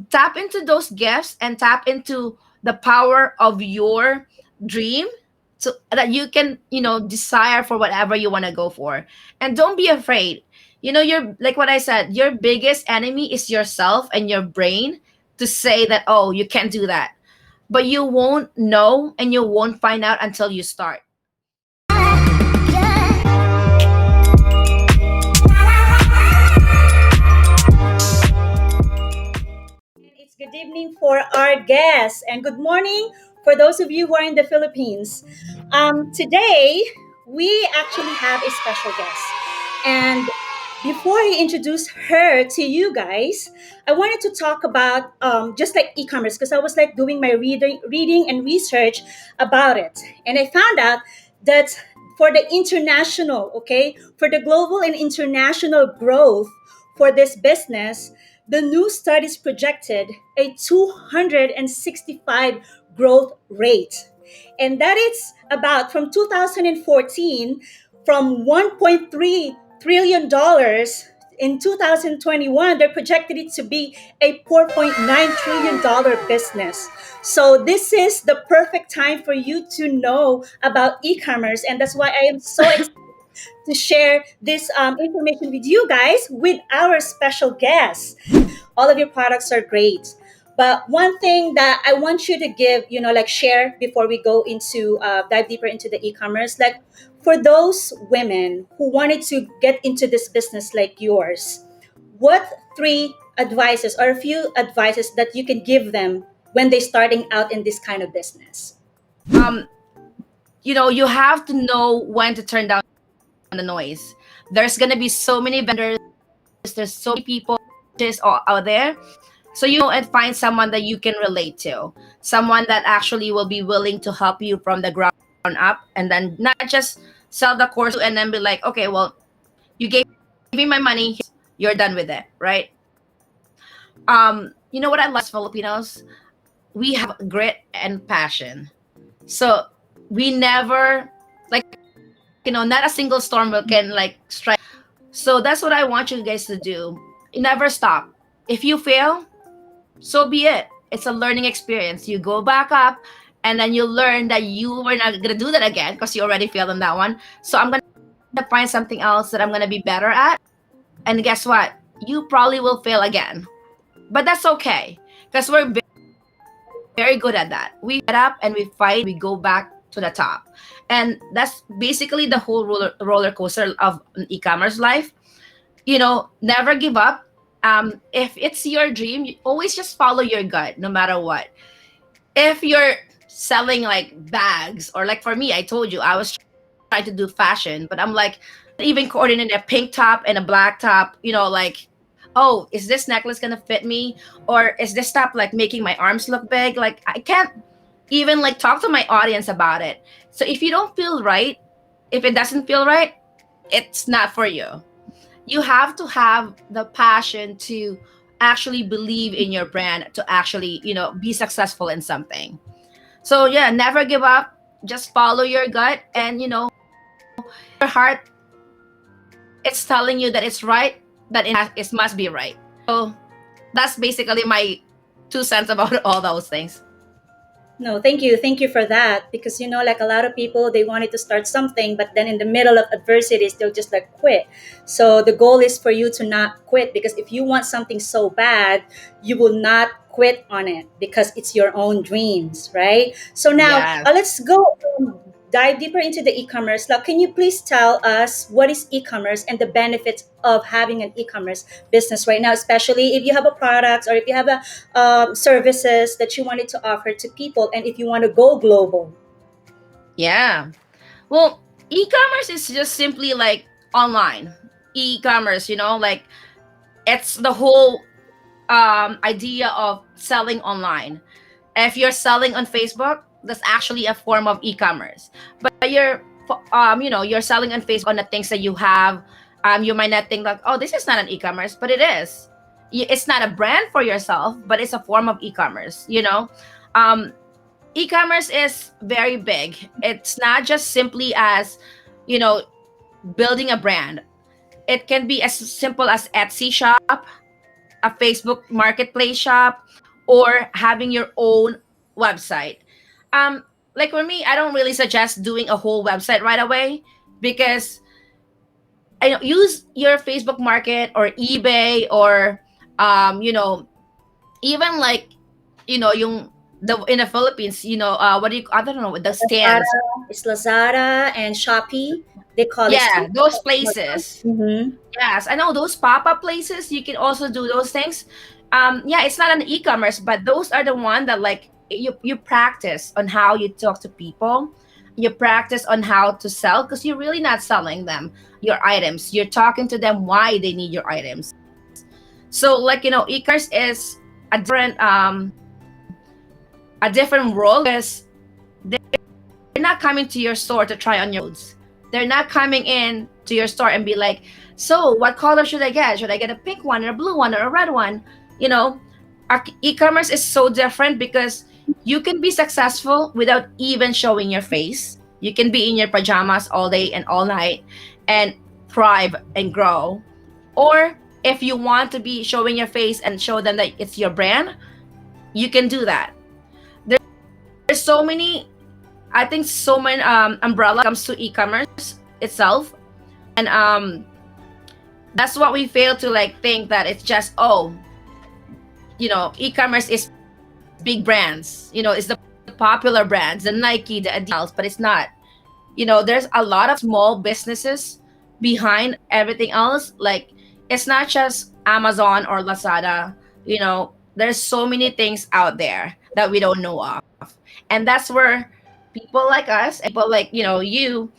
tap into those gifts and tap into the power of your dream, so that you can, desire for whatever you want to go for. And don't be afraid. You're like what I said, your biggest enemy is yourself and your brain, to say that, oh, you can't do that. But you won't know and you won't find out until you start. It's good evening for our guests and good morning for those of you who are in the Philippines. Today, we actually have a special guest. And before I introduce her to you guys, I wanted to talk about just like e-commerce because I was like doing my reading and research about it. And I found out that for the international, okay, for the global and international growth for this business, the new studies projected a 265 growth rate. And that is about from 2014, from $1.3 trillion dollars in 2021, they projected it to be a $4.9 trillion business. So this is the perfect time for you to know about e-commerce. And that's why I am so excited to share this information with you guys, with our special guests. All of your products are great. But one thing that I want you to give, like share before we go into dive deeper into the e-commerce, like for those women who wanted to get into this business like yours, what three advices or a few advices that you can give them when they're starting out in this kind of business? um you have to know when to turn down the noise. There's gonna be so many vendors, there's so many people just out there. So and find someone that you can relate to, someone that actually will be willing to help you from the ground up, and then not just sell the course and then be like, okay, well, you gave me my money, you're done with it, right? You know what I love Filipinos? We have grit and passion. So we never, like, not a single storm will can like strike. So that's what I want you guys to do. Never stop. If you fail, so be it. It's a learning experience. You go back up, and then you learn that you were not gonna do that again because you already failed on that one. So I'm gonna find something else that I'm gonna be better at. And guess what? You probably will fail again. But that's okay. Because we're very good at that. We get up and we fight, we go back to the top. And that's basically the whole roller coaster of an e-commerce life. Never give up. If it's your dream, you always just follow your gut no matter what. If you're selling like bags, or like for me, I told you I was trying to do fashion, but I'm like even coordinating a pink top and a black top, like, oh, is this necklace gonna fit me? Or is this top like making my arms look big? Like I can't even like talk to my audience about it. So if you don't feel right, if it doesn't feel right, it's not for you. You have to have the passion to actually believe in your brand, to actually, be successful in something. So yeah, never give up. Just follow your gut, and your heart, it's telling you that it's right, that it must be right. So that's basically my 2 cents about all those things. No, thank you. Thank you for that. Because, like a lot of people, they wanted to start something, but then in the middle of adversities, they'll just like quit. So the goal is for you to not quit, because if you want something so bad, you will not quit on it because it's your own dreams, right? So now Yes. let's go dive deeper into the e-commerce. Now, can you please tell us what is e-commerce and the benefits of having an e-commerce business right now, especially if you have a product or if you have a services that you wanted to offer to people, and if you want to go global? Yeah. Well, e-commerce is just simply like online. E-commerce, like it's the whole idea of selling online. If you're selling on Facebook, that's actually a form of e-commerce. But you're selling on Facebook on the things that you have. You might not think like, oh, this is not an e-commerce, but it is. It's not a brand for yourself, but it's a form of e-commerce. Um, E-commerce is very big. It's not just simply as, you know, building a brand. It can be as simple as Etsy shop, a Facebook marketplace shop, or having your own website. Um, like for me, I don't really suggest doing a whole website right away, because I know, use your Facebook Market or eBay, or you know, even like, yung the in the Philippines, what do you, I don't know, the stands. Lazada, it's Lazada and Shopee. They call it Yeah, too. those places. Mm-hmm. Yes, I know those pop-up places. You can also do those things. Yeah, it's not an e-commerce, but those are the one that, like, you practice on how you talk to people. You practice on how to sell, because you're really not selling them your items. You're talking to them why they need your items. So, like, e-commerce is a different world, because they're not coming to your store to try on your clothes. They're not coming in to your store and be like, so what color should I get? Should I get a pink one or a blue one or a red one? You know, our e-commerce is so different, because you can be successful without even showing your face. You can be in your pajamas all day and all night and thrive and grow. Or if you want to be showing your face and show them that it's your brand, you can do that. There's so many, I think, so many umbrella comes to e-commerce itself. And that's what we fail to, like, think that it's just, e-commerce is big brands, it's the popular brands, the Nike, the Adidas, but it's not. There's a lot of small businesses behind everything else. Like, it's not just Amazon or Lazada. There's so many things out there that we don't know of. And that's where people like us, and people like, you,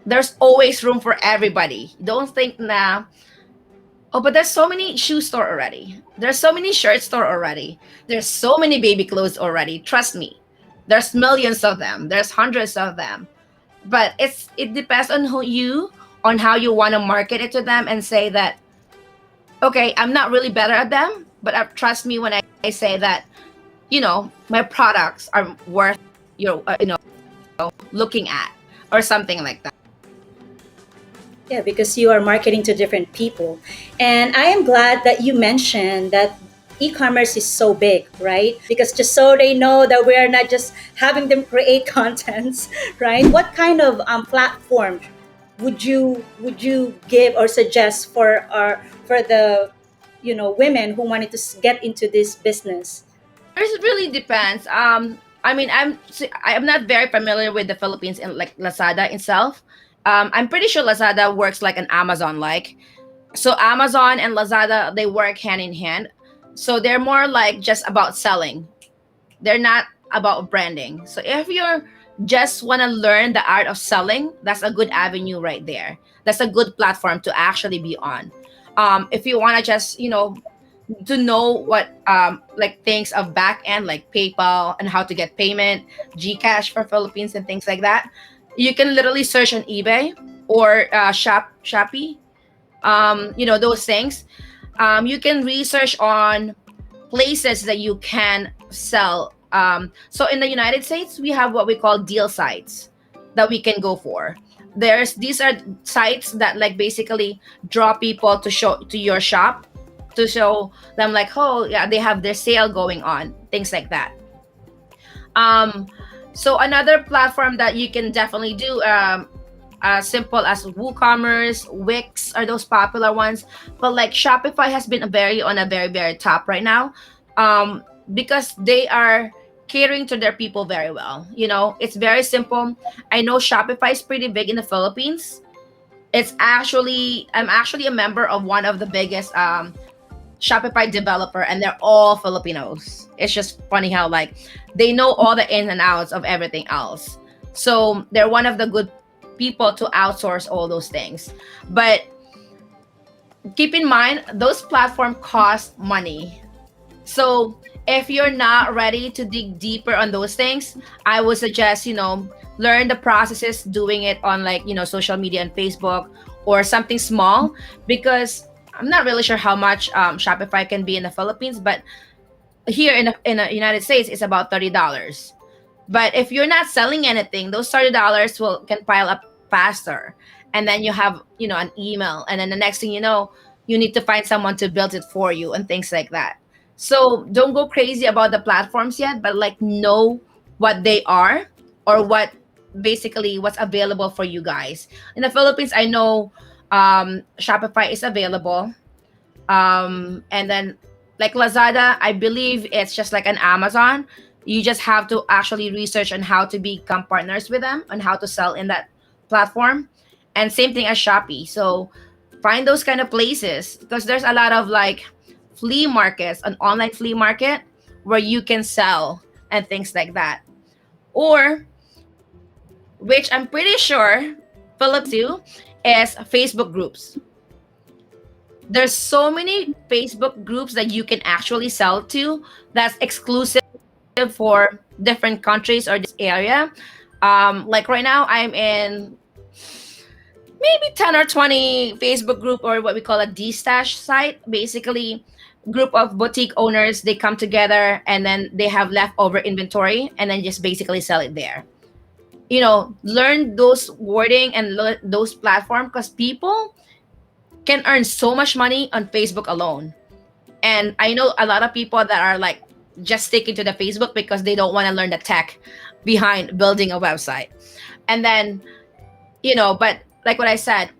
there's always room for everybody. Don't think now, oh, but there's so many shoe store already. There's so many shirt store already. There's so many baby clothes already. Trust me. There's millions of them. There's hundreds of them. But it depends on on how you want to market it to them, and say that, okay, I'm not really better at them, but trust me when I say that, my products are worth, looking at, or something like that. Yeah, because you are marketing to different people. And I am glad that you mentioned that e-commerce is so big, right? Because just so they know that we are not just having them create contents, right? What kind of platform would you give or suggest for the women who wanted to get into this business? It really depends. I mean, I'm not very familiar with the Philippines and, like, Lazada itself. I'm pretty sure Lazada works like an Amazon, like. So Amazon and Lazada, they work hand in hand. So they're more like just about selling. They're not about branding. So if you're just want to learn the art of selling, that's a good avenue right there. That's a good platform to actually be on. If you want to just, to know what, like, things of back end, like PayPal and how to get payment, Gcash for Philippines and things like that, you can literally search on eBay or Shopee, those things. You can research on places that you can sell. So in the United States, we have what we call deal sites that we can go for. These are sites that, like, basically draw people to show to your shop, to show them, like, oh yeah, they have their sale going on, things like that. So another platform that you can definitely do, as simple as WooCommerce, Wix are those popular ones. But, like, Shopify has been on a very, very top right now, because they are catering to their people very well. It's very simple. I know Shopify is pretty big in the Philippines. I'm actually a member of one of the biggest Shopify developer, and they're all Filipinos. It's just funny how, like, they know all the ins and outs of everything else. So they're one of the good people to outsource all those things. But keep in mind, those platforms cost money. So if you're not ready to dig deeper on those things, I would suggest, learn the processes doing it on, like, social media and Facebook, or something small, because I'm not really sure how much Shopify can be in the Philippines, but here in the United States, it's about $30. But if you're not selling anything, those $30 can pile up faster. And then you have, an email, and then the next thing you know, you need to find someone to build it for you and things like that. So don't go crazy about the platforms yet, but like know what they are, or what basically what's available for you guys. In the Philippines, I know Shopify is available. And then like Lazada, I believe it's just like an Amazon. You just have to actually research on how to become partners with them, on how to sell in that platform. And same thing as Shopee. So find those kind of places, because there's a lot of like flea markets, an online flea market where you can sell and things like that. Or, which I'm pretty sure Philippines do, is Facebook groups. There's so many Facebook groups that you can actually sell to, that's exclusive for different countries or this area. Like right now, I'm in maybe 10 or 20 Facebook group, or what we call a D-stash site. Basically, group of boutique owners, they come together and then they have leftover inventory and then just basically sell it there. Learn those wording and those platform, because people can earn so much money on Facebook alone. And I know a lot of people that are like just sticking to the Facebook because they don't want to learn the tech behind building a website. And then, but like what I said,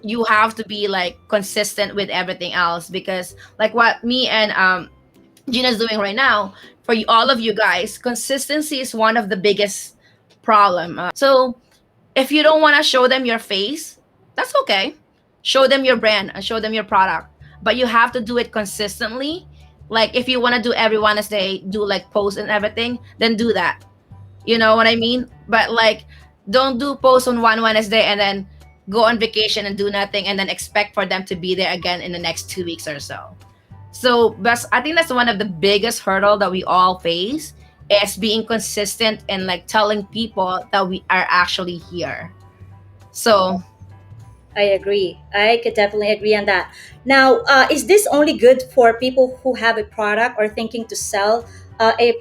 you have to be like consistent with everything else, because like what me and Gina's doing right now, for all of you guys, consistency is one of the biggest problem. So if you don't want to show them your face, that's okay. Show them your brand and show them your product, but you have to do it consistently. Like if you want to do every Wednesday, do like posts and everything, then do that. You know what I mean? But like, don't do posts on one Wednesday and then go on vacation and do nothing and then expect for them to be there again in the next 2 weeks or so. So I think that's one of the biggest hurdle that we all face, is being consistent and like telling people that we are actually here. So I agree. I could definitely agree on that. Now, is this only good for people who have a product or thinking to sell a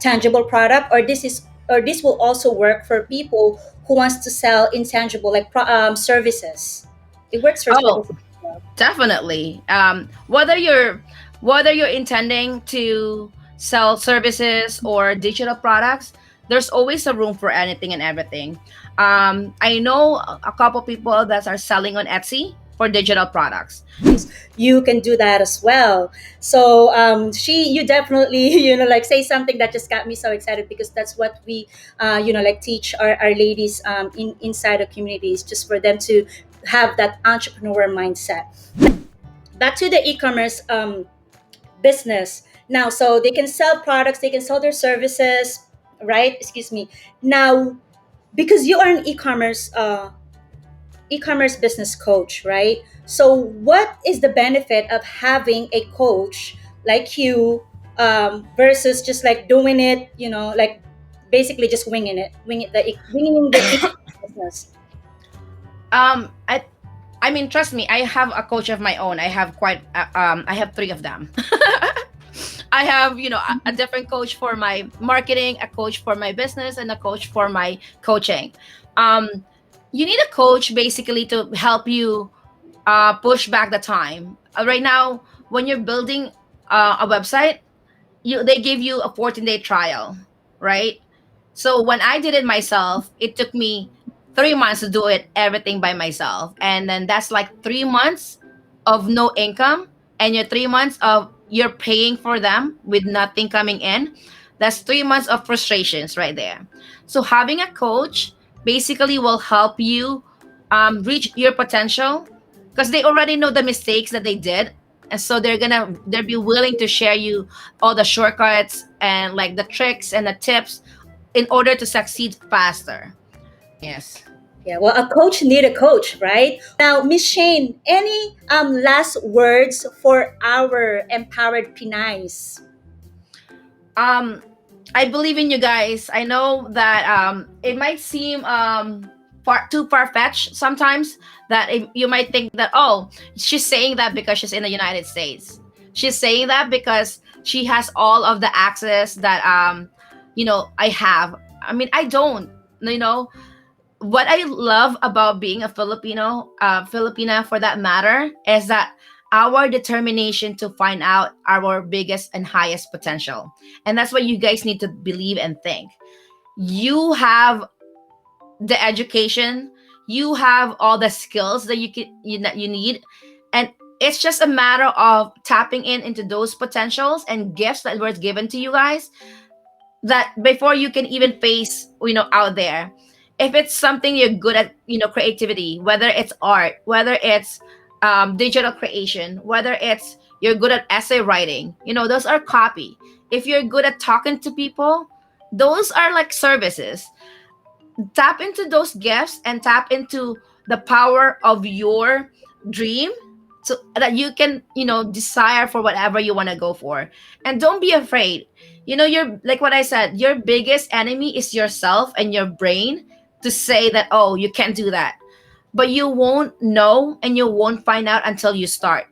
tangible product, or this will also work for people who wants to sell intangible like services? It works for oh, services as well. definitely. Whether you're intending to sell services or digital products, there's always a room for anything and everything. I know a couple people that are selling on Etsy for digital products. You can do that as well. So you definitely like say something that just got me so excited, because that's what we like teach our ladies inside the communities, just for them to have that entrepreneur mindset. Back to the e-commerce business now, so they can sell products, they can sell their services, right? Excuse me. Now, because you are an e-commerce business coach, right? So what is the benefit of having a coach like you, versus just like doing it, like basically just winging the e-commerce business? Um, I, I mean, trust me, I have a coach of my own. I have three of them. I have, a different coach for my marketing, a coach for my business, and a coach for my coaching. Um, you need a coach basically to help you push back the time. Right now, when you're building a website, they give you a 14-day trial, right? So when I did it myself, it took me 3 months to do it everything by myself, and then that's like 3 months of no income, and your 3 months of you're paying for them with nothing coming in. That's 3 months of frustrations right there. So having a coach basically will help you reach your potential, because they already know the mistakes that they did, and so they'll be willing to share you all the shortcuts and like the tricks and the tips in order to succeed faster. Yes. Yeah, well, a coach need a coach, right? Now, Miss Shane, any last words for our empowered Pinays? um I believe in you guys. I know that it might seem too far fetched sometimes, that you might think that, oh, she's saying that because she's in the United States. She's saying that because she has all of the access that I have. I mean, I don't. You know, what I love about being a Filipino, Filipina for that matter, is that our determination to find out our biggest and highest potential. And that's what you guys need to believe and think. You have the education, you have all the skills that that you need, and it's just a matter of tapping into those potentials and gifts that were given to you guys, that before you can even face, out there. If it's something you're good at, creativity, whether it's art, whether it's digital creation, whether it's you're good at essay writing, those are copy. If you're good at talking to people, those are like services. Tap into those gifts and tap into the power of your dream, so that you can, desire for whatever you want to go for. And don't be afraid. You're like what I said, your biggest enemy is yourself and your brain, to say that, oh, you can't do that. But you won't know and you won't find out until you start.